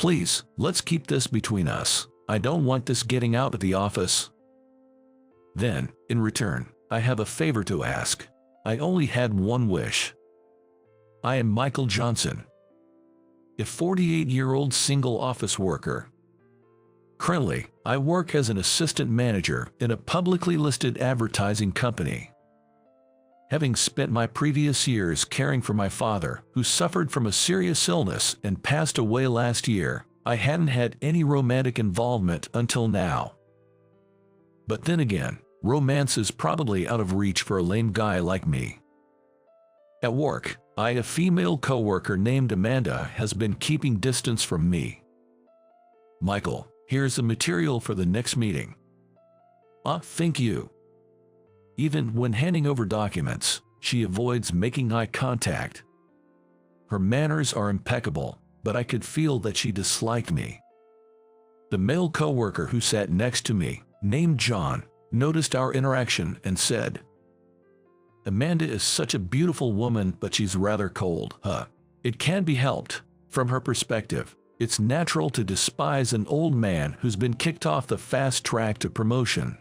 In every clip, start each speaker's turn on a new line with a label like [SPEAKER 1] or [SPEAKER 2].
[SPEAKER 1] Please, let's keep this between us. I don't want this getting out of the office. Then, in return, I have a favor to ask. I only had one wish. I am Michael Johnson, a 48-year-old single office worker. Currently, I work as an assistant manager in a publicly listed advertising company. Having spent my previous years caring for my father, who suffered from a serious illness and passed away last year, I hadn't had any romantic involvement until now. But then again, romance is probably out of reach for a lame guy like me. At work, a female coworker named Amanda has been keeping distance from me. Michael, here's the material for the next meeting. Thank you. Even when handing over documents, she avoids making eye contact. Her manners are impeccable, but I could feel that she disliked me. The male coworker who sat next to me, named John, noticed our interaction and said, "Amanda is such a beautiful woman, but she's rather cold, huh? It can't be helped. From her perspective, it's natural to despise an old man who's been kicked off the fast track to promotion."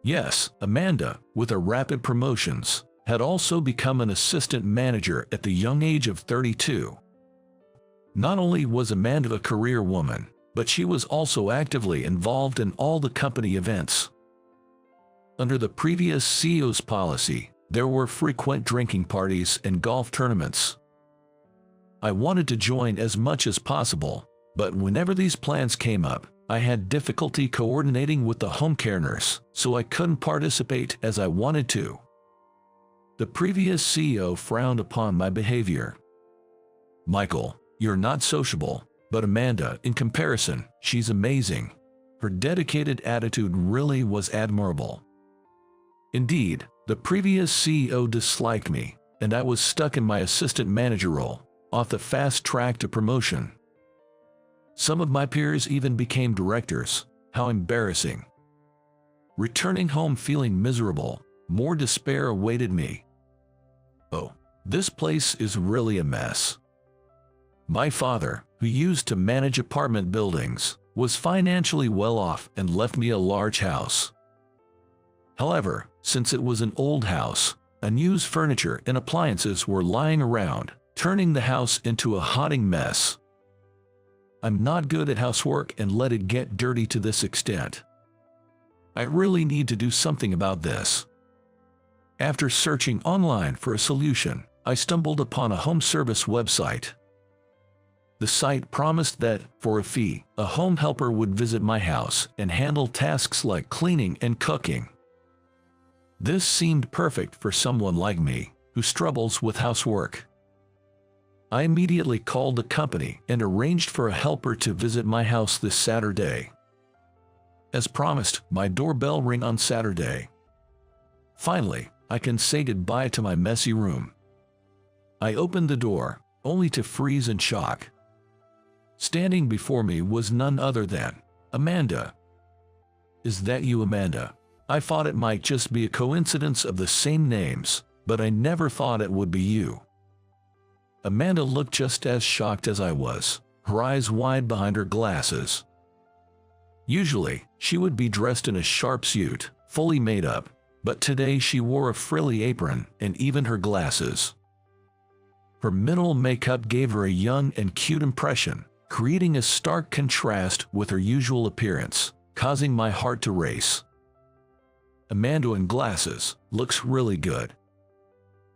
[SPEAKER 1] Yes, Amanda, with her rapid promotions, had also become an assistant manager at the young age of 32. Not only was Amanda a career woman, but she was also actively involved in all the company events. Under the previous CEO's policy, there were frequent drinking parties and golf tournaments. I wanted to join as much as possible, but whenever these plans came up, I had difficulty coordinating with the home care nurse, so I couldn't participate as I wanted to. The previous CEO frowned upon my behavior. "Michael, you're not sociable, but Amanda, in comparison, she's amazing. Her dedicated attitude really was admirable." Indeed, the previous CEO disliked me, and I was stuck in my assistant manager role, off the fast track to promotion. Some of my peers even became directors. How embarrassing. Returning home feeling miserable, more despair awaited me. Oh, this place is really a mess. My father, who used to manage apartment buildings, was financially well off and left me a large house. However, since it was an old house, unused furniture and appliances were lying around, turning the house into a haunting mess. I'm not good at housework and let it get dirty to this extent. I really need to do something about this. After searching online for a solution, I stumbled upon a home service website. The site promised that, for a fee, a home helper would visit my house and handle tasks like cleaning and cooking. This seemed perfect for someone like me, who struggles with housework. I immediately called the company and arranged for a helper to visit my house this Saturday. As promised, my doorbell rang on Saturday. Finally, I can say goodbye to my messy room. I opened the door, only to freeze in shock. Standing before me was none other than Amanda. "Is that you, Amanda?" I thought it might just be a coincidence of the same names, but I never thought it would be you. Amanda looked just as shocked as I was, her eyes wide behind her glasses. Usually, she would be dressed in a sharp suit, fully made up, but today she wore a frilly apron and even her glasses. Her minimal makeup gave her a young and cute impression, creating a stark contrast with her usual appearance, causing my heart to race. Amanda in glasses looks really good.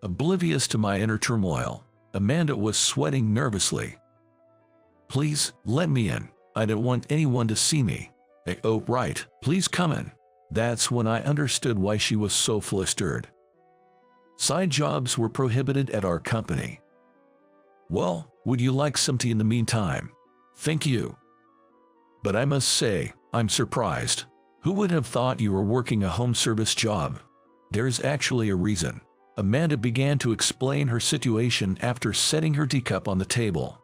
[SPEAKER 1] Oblivious to my inner turmoil, Amanda was sweating nervously. "Please, let me in. I don't want anyone to see me." "Oh, right, please come in." That's when I understood why she was so flustered. Side jobs were prohibited at our company. "Well, would you like some tea in the meantime?" "Thank you." "But I must say, I'm surprised. Who would have thought you were working a home service job?" "There's actually a reason." Amanda began to explain her situation after setting her teacup on the table.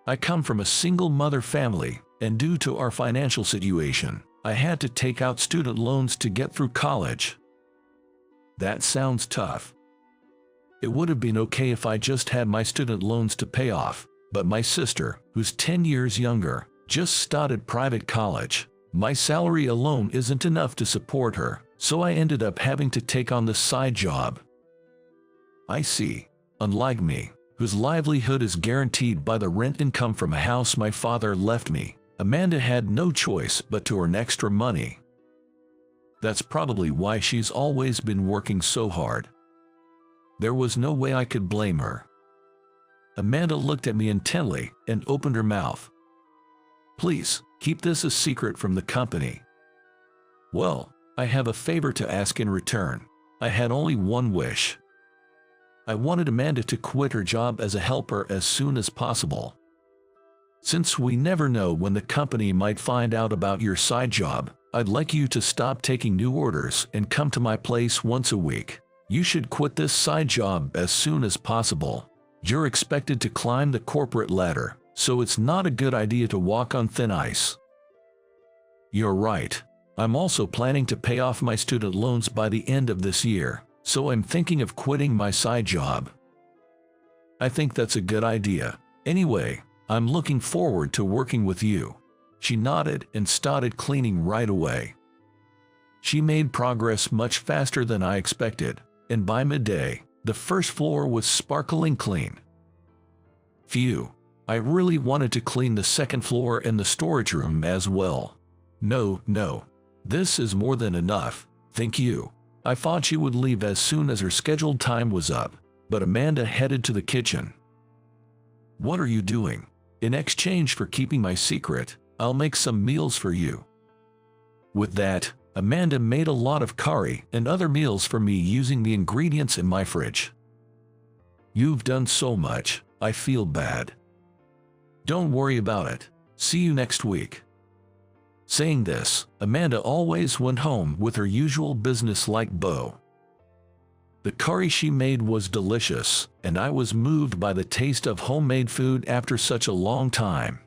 [SPEAKER 1] "I come from a single mother family, and due to our financial situation, I had to take out student loans to get through college." "That sounds tough." "It would have been okay if I just had my student loans to pay off, But my sister, who's 10 years younger, just started private college. My salary alone isn't enough to support her, so I ended up having to take on this side job. I see. Unlike me, whose livelihood is guaranteed by the rent income from a house my father left me, Amanda had no choice but to earn extra money. That's probably why she's always been working so hard. There was no way I could blame her. Amanda looked at me intently and opened her mouth. Please, keep this a secret from the company. Well, I have a favor to ask in return. I had only one wish. I wanted Amanda to quit her job as a helper as soon as possible. Since we never know when the company might find out about your side job, I'd like you to stop taking new orders and come to my place once a week. You should quit this side job as soon as possible. You're expected to climb the corporate ladder, so it's not a good idea to walk on thin ice. You're right. I'm also planning to pay off my student loans by the end of this year, so I'm thinking of quitting my side job. I think that's a good idea. Anyway, I'm looking forward to working with you. She nodded and started cleaning right away. She made progress much faster than I expected, and by midday, the first floor was sparkling clean. Phew, I really wanted to clean the second floor and the storage room as well. No, this is more than enough, thank you. I thought she would leave as soon as her scheduled time was up, but Amanda headed to the kitchen. What are you doing? In exchange for keeping my secret, I'll make some meals for you. With that, Amanda made a lot of curry and other meals for me using the ingredients in my fridge. You've done so much, I feel bad. Don't worry about it. See you next week. Saying this, Amanda always went home with her usual business-like bow. The curry she made was delicious, and I was moved by the taste of homemade food after such a long time.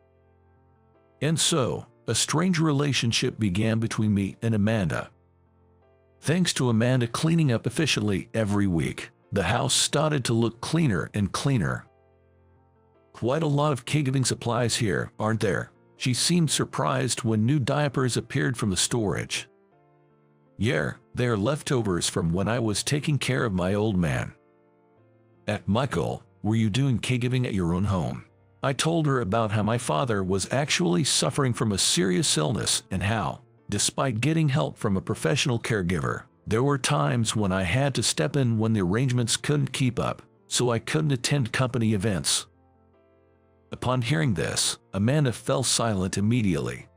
[SPEAKER 1] And so, a strange relationship began between me and Amanda. Thanks to Amanda cleaning up efficiently every week, the house started to look cleaner and cleaner. Quite a lot of caregiving supplies here, aren't there? She seemed surprised when new diapers appeared from the storage. Yeah, they are leftovers from when I was taking care of my old man. Michael, were you doing caregiving at your own home? I told her about how my father was actually suffering from a serious illness and how, despite getting help from a professional caregiver, there were times when I had to step in when the arrangements couldn't keep up, so I couldn't attend company events. Upon hearing this, Amanda fell silent immediately.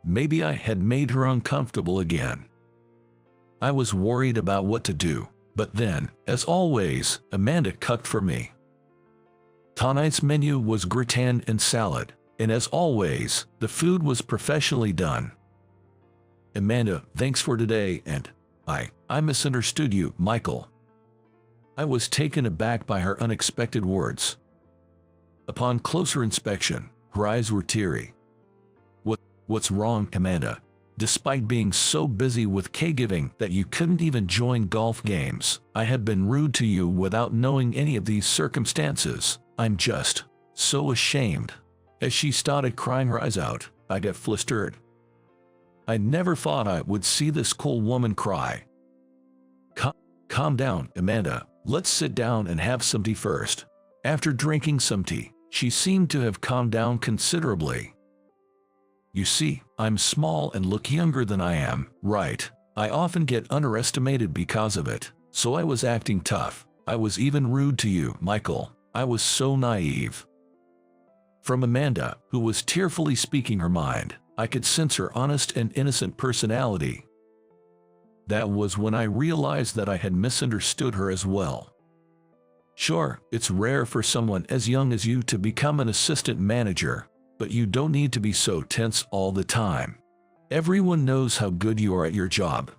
[SPEAKER 1] Maybe I had made her uncomfortable again. I was worried about what to do, but then, as always, Amanda cooked for me. Tonight's menu was gratin and salad, and as always, the food was professionally done. Amanda, thanks for today, and I misunderstood you, Michael. I was taken aback by her unexpected words. Upon closer inspection, her eyes were teary. What's wrong, Amanda? Despite being so busy with caregiving that you couldn't even join golf games, I had been rude to you without knowing any of these circumstances. I'm just so ashamed. As she started crying her eyes out, I got flustered. I never thought I would see this cool woman cry. Calm down, Amanda. Let's sit down and have some tea first. After drinking some tea, she seemed to have calmed down considerably. You see, I'm small and look younger than I am, right? I often get underestimated because of it, so I was acting tough. I was even rude to you, Michael. I was so naive. From Amanda, who was tearfully speaking her mind, I could sense her honest and innocent personality. That was when I realized that I had misunderstood her as well. Sure, it's rare for someone as young as you to become an assistant manager, but you don't need to be so tense all the time. Everyone knows how good you are at your job.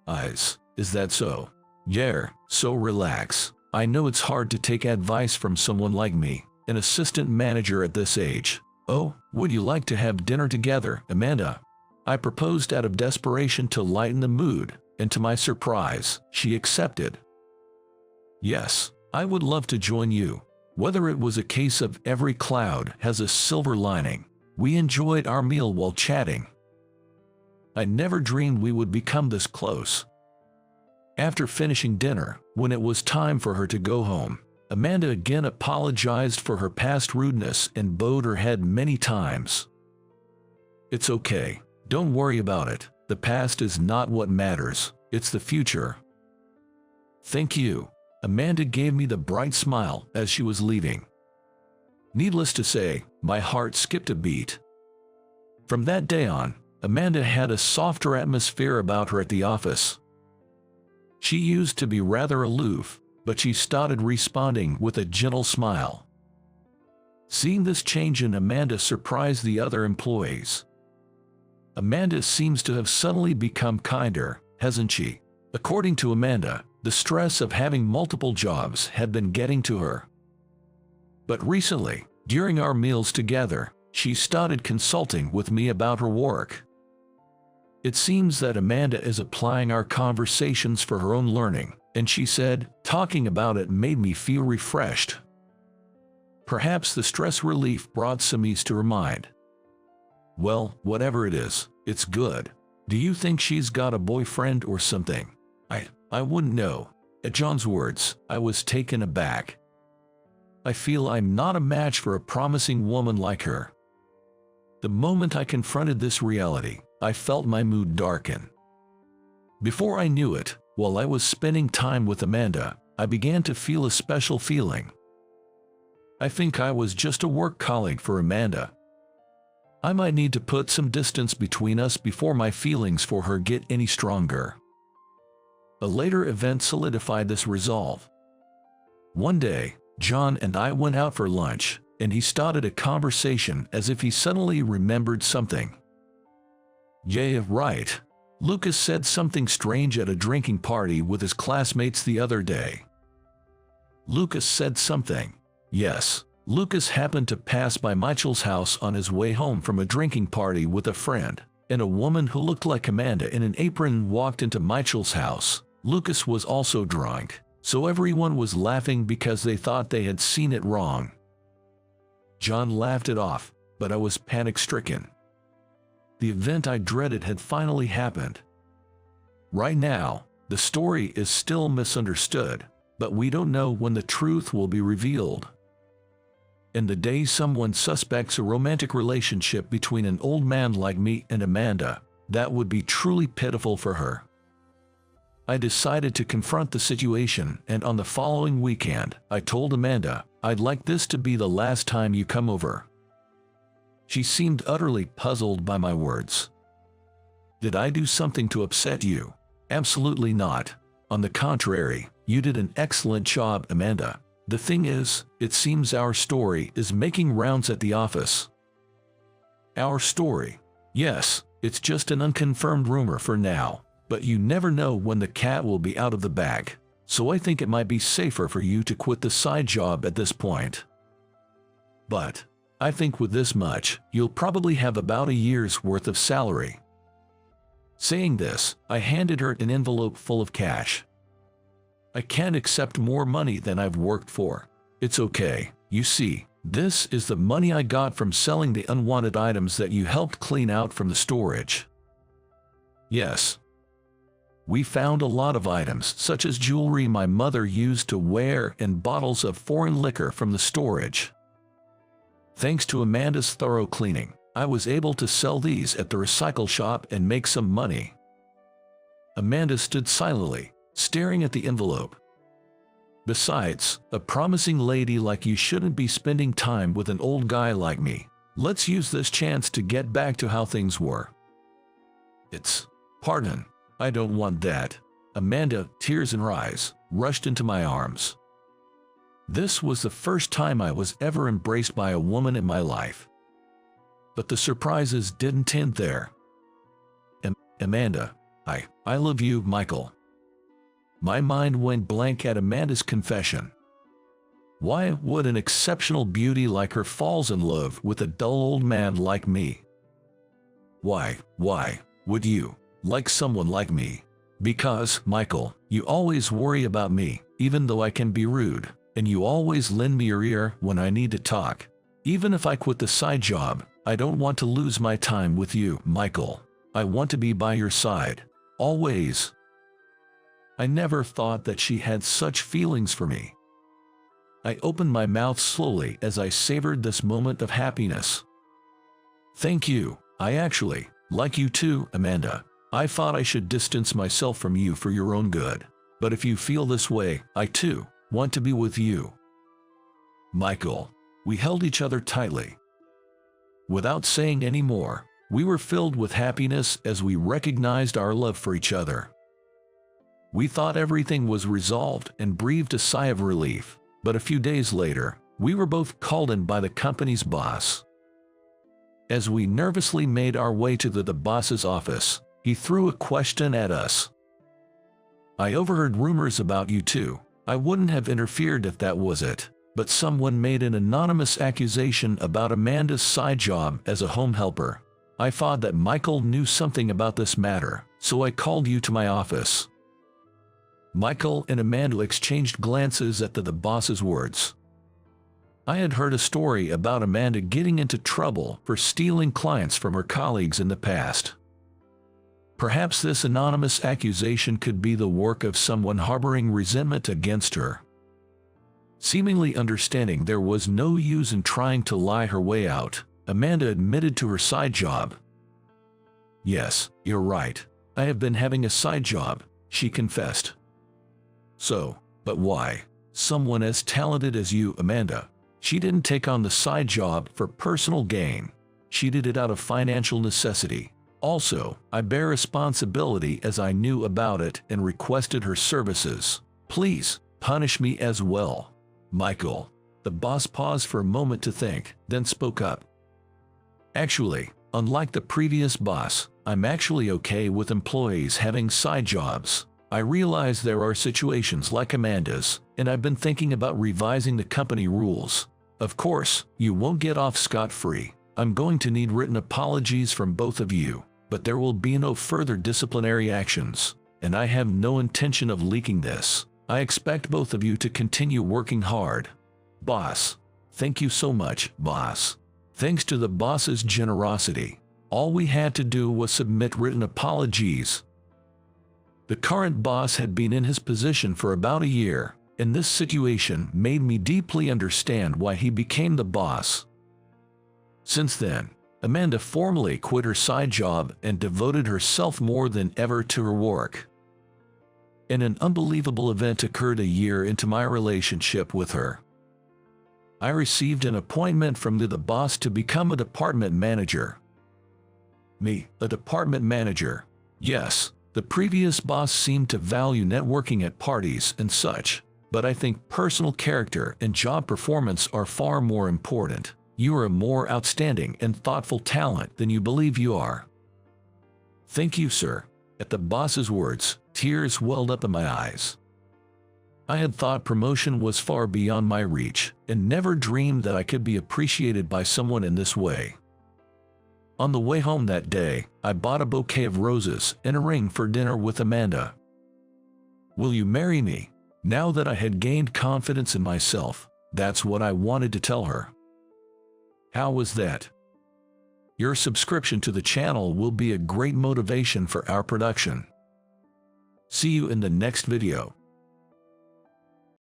[SPEAKER 1] Is that so? Yeah, so relax. I know it's hard to take advice from someone like me, an assistant manager at this age. Oh, would you like to have dinner together, Amanda? I proposed out of desperation to lighten the mood, and to my surprise, she accepted. Yes, I would love to join you. Whether it was a case of every cloud has a silver lining, we enjoyed our meal while chatting. I never dreamed we would become this close. After finishing dinner, when it was time for her to go home, Amanda again apologized for her past rudeness and bowed her head many times. "It's okay. Don't worry about it. The past is not what matters. It's the future." "Thank you." Amanda gave me the bright smile as she was leaving. Needless to say, my heart skipped a beat. From that day on, Amanda had a softer atmosphere about her at the office. She used to be rather aloof, but she started responding with a gentle smile. Seeing this change in Amanda surprised the other employees. Amanda seems to have suddenly become kinder, hasn't she? According to Amanda, the stress of having multiple jobs had been getting to her. But recently, during our meals together, she started consulting with me about her work. It seems that Amanda is applying our conversations for her own learning, and she said, "Talking about it made me feel refreshed." Perhaps the stress relief brought some ease to her mind. Well, whatever it is, it's good. Do you think she's got a boyfriend or something? I wouldn't know. At John's words, I was taken aback. I feel I'm not a match for a promising woman like her. The moment I confronted this reality, I felt my mood darken. Before I knew it, while I was spending time with Amanda, I began to feel a special feeling. I think I was just a work colleague for Amanda. I might need to put some distance between us before my feelings for her get any stronger. A later event solidified this resolve. One day, John and I went out for lunch, and he started a conversation as if he suddenly remembered something. "Yeah, right. Lucas said something strange at a drinking party with his classmates the other day." Lucas said something. Yes, Lucas happened to pass by Michael's house on his way home from a drinking party with a friend, and a woman who looked like Amanda in an apron walked into Michael's house. Lucas was also drunk, so everyone was laughing because they thought they had seen it wrong. John laughed it off, but I was panic-stricken. The event I dreaded had finally happened. Right now, the story is still misunderstood, but we don't know when the truth will be revealed. And the day someone suspects a romantic relationship between an old man like me and Amanda, that would be truly pitiful for her. I decided to confront the situation, and on the following weekend, I told Amanda, "I'd like this to be the last time you come over." She seemed utterly puzzled by my words. "Did I do something to upset you?" "Absolutely not. On the contrary, you did an excellent job, Amanda. The thing is, it seems our story is making rounds at the office." "Our story?" "Yes, it's just an unconfirmed rumor for now, but you never know when the cat will be out of the bag, so I think it might be safer for you to quit the side job at this point. But I think with this much, you'll probably have about a year's worth of salary." Saying this, I handed her an envelope full of cash. "I can't accept more money than I've worked for." "It's okay. You see, this is the money I got from selling the unwanted items that you helped clean out from the storage." "Yes. We found a lot of items, such as jewelry my mother used to wear and bottles of foreign liquor from the storage. Thanks to Amanda's thorough cleaning, I was able to sell these at the recycle shop and make some money." Amanda stood silently, staring at the envelope. "Besides, a promising lady like you shouldn't be spending time with an old guy like me. Let's use this chance to get back to how things were." Pardon, I don't want that." Amanda, tears in her eyes, rushed into my arms. This was the first time I was ever embraced by a woman in my life. But the surprises didn't end there. "Amanda, I love you, Michael." My mind went blank at Amanda's confession. Why would an exceptional beauty like her falls in love with a dull old man like me? Why would you like someone like me? "Because, Michael, you always worry about me, even though I can be rude. And you always lend me your ear when I need to talk. Even if I quit the side job, I don't want to lose my time with you, Michael. I want to be by your side. Always. I never thought that she had such feelings for me. I opened my mouth slowly as I savored this moment of happiness. Thank you. I actually like you too, Amanda. I thought I should distance myself from you for your own good. But if you feel this way, I too want to be with you. Michael. We held each other tightly. Without saying any more, we were filled with happiness as we recognized our love for each other. We thought everything was resolved and breathed a sigh of relief, but a few days later, we were both called in by the company's boss. As we nervously made our way to the boss's office, he threw a question at us. I overheard rumors about you two. I wouldn't have interfered if that was it, but someone made an anonymous accusation about Amanda's side job as a home helper. I thought that Michael knew something about this matter, so I called you to my office. Michael and Amanda exchanged glances at the boss's words. I had heard a story about Amanda getting into trouble for stealing clients from her colleagues in the past. Perhaps this anonymous accusation could be the work of someone harboring resentment against her. Seemingly understanding there was no use in trying to lie her way out, Amanda admitted to her side job. Yes, you're right. I have been having a side job, she confessed. So, but why? Someone as talented as you, Amanda. She didn't take on the side job for personal gain. She did it out of financial necessity. Also, I bear responsibility as I knew about it and requested her services. Please, punish me as well. Michael. The boss paused for a moment to think, then spoke up. Actually, unlike the previous boss, I'm actually okay with employees having side jobs. I realize there are situations like Amanda's, and I've been thinking about revising the company rules. Of course, you won't get off scot-free. I'm going to need written apologies from both of you, but there will be no further disciplinary actions, and I have no intention of leaking this. I expect both of you to continue working hard. Boss. Thank you so much, boss. Thanks to the boss's generosity, all we had to do was submit written apologies. The current boss had been in his position for about a year, and this situation made me deeply understand why he became the boss. Since then, Amanda formally quit her side job and devoted herself more than ever to her work. And an unbelievable event occurred a year into my relationship with her. I received an appointment from the boss to become a department manager. Me, a department manager? Yes. The previous boss seemed to value networking at parties and such, but I think personal character and job performance are far more important. You are a more outstanding and thoughtful talent than you believe you are. Thank you, sir. At the boss's words, tears welled up in my eyes. I had thought promotion was far beyond my reach, and never dreamed that I could be appreciated by someone in this way. On the way home that day, I bought a bouquet of roses and a ring for dinner with Amanda. Will you marry me? Now that I had gained confidence in myself, that's what I wanted to tell her. How was that? Your subscription to the channel will be a great motivation for our production. See you in the next video.